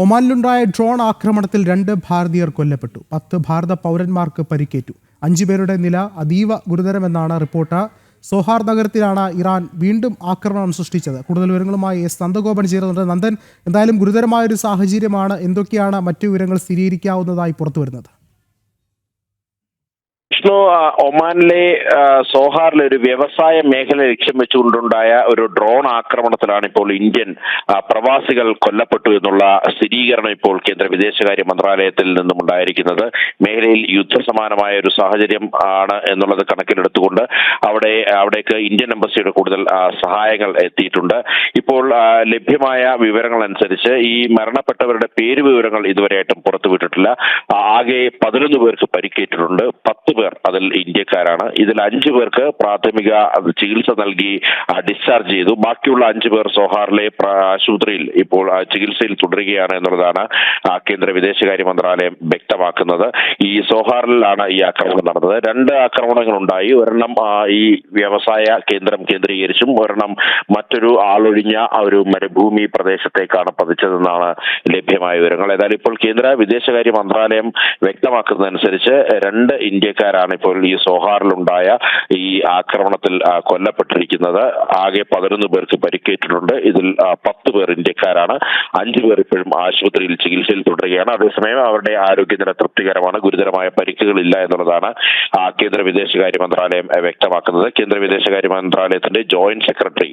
ഒമാനിലുണ്ടായ drone ആക്രമണത്തിൽ 2 ഭാരതീയർ കൊല്ലപ്പെട്ടു. 10 ഭാരത പൗരന്മാർക്ക് പരിക്കേറ്റു. 5 പേരുടെ നില അതീവ ഗുരുതരമെന്നാണ് റിപ്പോർട്ട്. സോഹാർ നഗരത്തിലാണ് ഇറാൻ വീണ്ടും ആക്രമണം സൃഷ്ടിച്ചത്. കൂടുതൽ വിവരങ്ങളുമായി എസ് നന്ദഗോപൻ ചേരുന്നുണ്ട്. നന്ദൻ, എന്തായാലും ഗുരുതരമായൊരു സാഹചര്യമാണ്. എന്തൊക്കെയാണ് മറ്റു വിവരങ്ങൾ സ്ഥിരീകരിക്കാവുന്നതായി പുറത്തുവരുന്നത്? ഒമാനിലെ സോഹാറിലെ ഒരു വ്യവസായ മേഖല ലക്ഷ്യം വെച്ചുകൊണ്ടുണ്ടായ ഒരു ഡ്രോൺ ആക്രമണത്തിലാണ് ഇപ്പോൾ ഇന്ത്യൻ പ്രവാസികൾ കൊല്ലപ്പെട്ടു എന്നുള്ള സ്ഥിരീകരണം ഇപ്പോൾ കേന്ദ്ര വിദേശകാര്യ മന്ത്രാലയത്തിൽ നിന്നും ഉണ്ടായിരിക്കുന്നത്. മേഖലയിൽ യുദ്ധസമാനമായ ഒരു സാഹചര്യം ആണ് എന്നുള്ളത് കണക്കിലെടുത്തുകൊണ്ട് അവിടേക്ക് ഇന്ത്യൻ എംബസിയുടെ കൂടുതൽ സഹായങ്ങൾ എത്തിയിട്ടുണ്ട്. ഇപ്പോൾ ലഭ്യമായ വിവരങ്ങൾ അനുസരിച്ച് ഈ മരണപ്പെട്ടവരുടെ പേര് വിവരങ്ങൾ ഇതുവരെയായിട്ടും പുറത്തുവിട്ടിട്ടില്ല. ആകെ 11 പേർക്ക് പരിക്കേറ്റിട്ടുണ്ട്. 10 പേർ അതിൽ ഇന്ത്യക്കാരാണ്. ഇതിൽ 5 പേർക്ക് പ്രാഥമിക ചികിത്സ നൽകി ഡിസ്ചാർജ് ചെയ്തു. ബാക്കിയുള്ള 5 പേർ സോഹാറിലെ ആശുപത്രിയിൽ ഇപ്പോൾ ചികിത്സയിൽ തുടരുകയാണ് എന്നുള്ളതാണ് കേന്ദ്ര വിദേശകാര്യ മന്ത്രാലയം വ്യക്തമാക്കുന്നത്. ഈ സോഹാറിലാണ് ഈ ആക്രമണം നടന്നത്. 2 ആക്രമണങ്ങൾ ഉണ്ടായി. ഒരെണ്ണം ഈ വ്യവസായ കേന്ദ്രം കേന്ദ്രീകരിച്ചും ഒരെണ്ണം മറ്റൊരു ആളൊഴിഞ്ഞ ഒരു മരുഭൂമി പ്രദേശത്തേക്കാണ് പതിച്ചതെന്നാണ് ലഭ്യമായ വിവരങ്ങൾ. ഏതായാലും ഇപ്പോൾ കേന്ദ്ര വിദേശകാര്യ മന്ത്രാലയം വ്യക്തമാക്കുന്നതനുസരിച്ച് 2 ഇന്ത്യക്കാരാണ് ഇപ്പോൾ ഈ സോഹാറിലുണ്ടായ ഈ ആക്രമണത്തിൽ കൊല്ലപ്പെട്ടിരിക്കുന്നത്. ആകെ 11 പേർക്ക് പരിക്കേറ്റിട്ടുണ്ട്. ഇതിൽ 10 പേർ ഇന്ത്യക്കാരാണ്. 5 പേർ ഇപ്പോഴും ആശുപത്രിയിൽ ചികിത്സയിൽ തുടരുകയാണ്. അതേസമയം അവരുടെ ആരോഗ്യനില തൃപ്തികരമാണ്. ഗുരുതരമായ പരിക്കുകളില്ല എന്നുള്ളതാണ് കേന്ദ്ര വിദേശകാര്യ മന്ത്രാലയം വ്യക്തമാക്കുന്നത്. കേന്ദ്ര വിദേശകാര്യ മന്ത്രാലയത്തിന്റെ ജോയിന്റ് സെക്രട്ടറി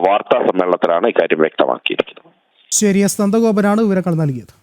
വാർത്താ സമ്മേളനത്തിലാണ് ഇക്കാര്യം വ്യക്തമാക്കിയിരിക്കുന്നത്. ശരി, എസ് നന്ദഗോപനാണ് വിവരങ്ങൾ നൽകിയത്.